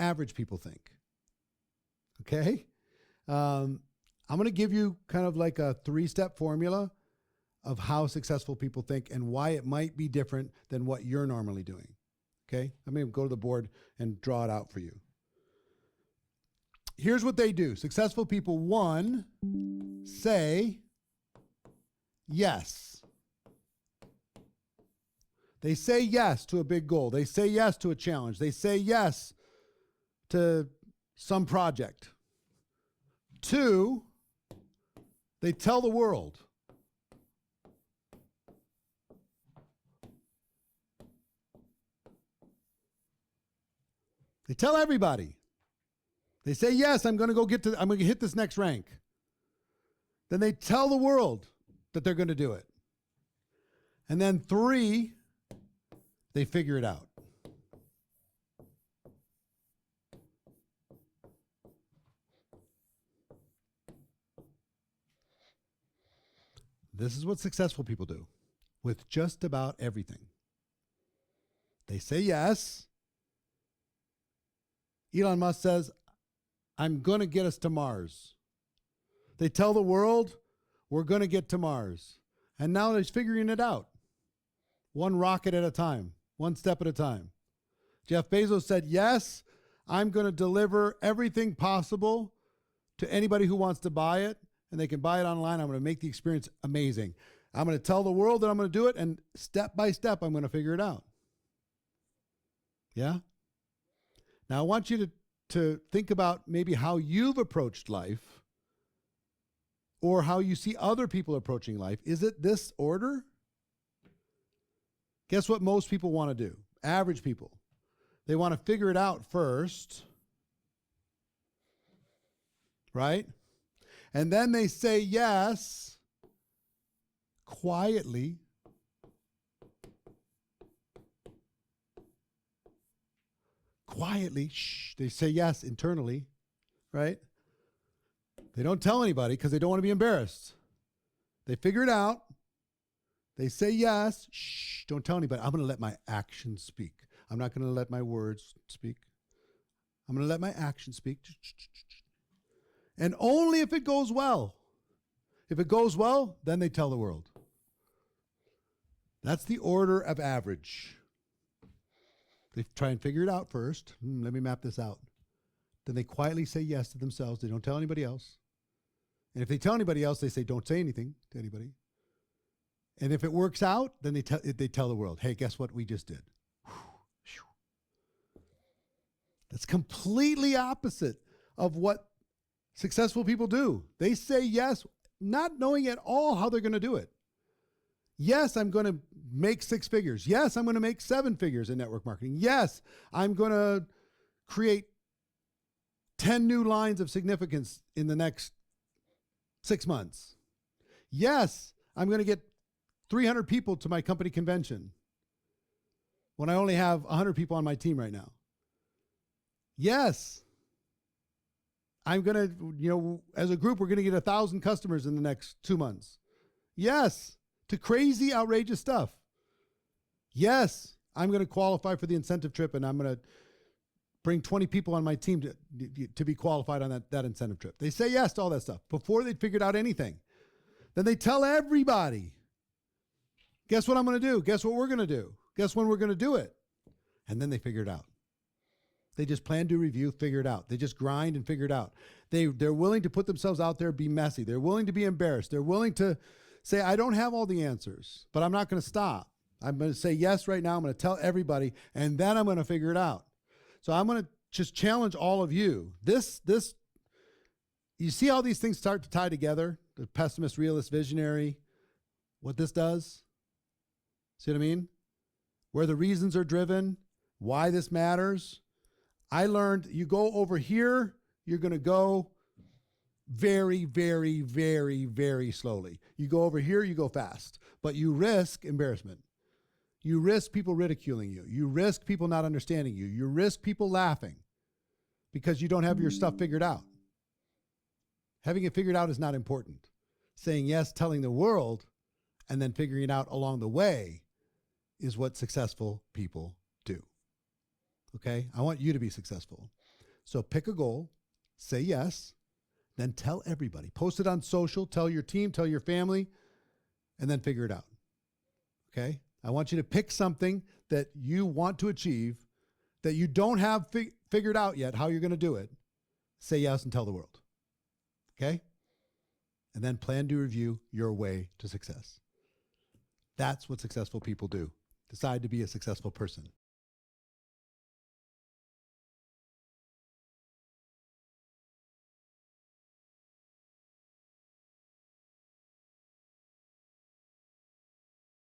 average people think. Okay? I'm going to give you kind of like a 3-step formula of how successful people think and why it might be different than what you're normally doing. Okay? I'm going to go to the board and draw it out for you. Here's what they do. Successful people, 1, say yes. They say yes to a big goal. They say yes to a challenge. They say yes to some project. 2, they tell the world. They tell everybody. They say, yes, I'm going to hit this next rank. Then they tell the world that they're going to do it. And then 3, they figure it out. This is what successful people do with just about everything. They say yes. Elon Musk says, I'm going to get us to Mars. They tell the world, we're going to get to Mars. And now they're figuring it out. One rocket at a time, one step at a time. Jeff Bezos said, yes, I'm going to deliver everything possible to anybody who wants to buy it, and they can buy it online. I'm going to make the experience amazing. I'm going to tell the world that I'm going to do it, and step by step, I'm going to figure it out. Yeah? Now, I want you to think about maybe how you've approached life or how you see other people approaching life. Is it this order? Guess what most people want to do? Average people. They want to figure it out first, right? And then they say yes quietly. Quietly, they say yes internally, right? They don't tell anybody because they don't want to be embarrassed. They figure it out. They say yes, don't tell anybody. I'm going to let my actions speak. I'm not going to let my words speak. I'm going to let my actions speak. And only if it goes well. If it goes well, then they tell the world. That's the order of average. They try and figure it out first. Let me map this out. Then they quietly say yes to themselves. They don't tell anybody else. And if they tell anybody else, they say, don't say anything to anybody. And if it works out, then they tell the world, hey, guess what we just did? That's completely opposite of what successful people do. They say yes, not knowing at all how they're going to do it. Yes, I'm going to make 6 figures. Yes, I'm going to make 7 figures in network marketing. Yes, I'm going to create 10 new lines of significance in the next 6 months. Yes, I'm going to get 300 people to my company convention when I only have 100 people on my team right now. Yes, I'm going to, as a group, we're going to get 1,000 customers in the next 2 months. Yes, to crazy, outrageous stuff. Yes, I'm going to qualify for the incentive trip, and I'm going to bring 20 people on my team to be qualified on that incentive trip. They say yes to all that stuff before they'd figured out anything. Then they tell everybody, guess what I'm going to do? Guess what we're going to do? Guess when we're going to do it? And then they figure it out. They just plan, do, review, figure it out. They just grind and figure it out. They're willing to put themselves out there, be messy. They're willing to be embarrassed. They're willing to say, I don't have all the answers, but I'm not going to stop. I'm going to say yes right now. I'm going to tell everybody, and then I'm going to figure it out. So I'm going to just challenge all of you. You see how these things start to tie together? The pessimist, realist, visionary, what this does? See what I mean? Where the reasons are driven, why this matters. I learned you go over here, you're going to go very, very, very, very slowly. You go over here, you go fast, but you risk embarrassment. You risk people ridiculing you. You risk people not understanding you. You risk people laughing because you don't have your stuff figured out. Having it figured out is not important. Saying yes, telling the world, and then figuring it out along the way is what successful people do. Okay? I want you to be successful. So pick a goal, say yes, then tell everybody. Post it on social, tell your team, tell your family, and then figure it out. Okay? I want you to pick something that you want to achieve that you don't have figured out yet how you're going to do it. Say yes and tell the world. Okay? And then plan to review your way to success. That's what successful people do. Decide to be a successful person.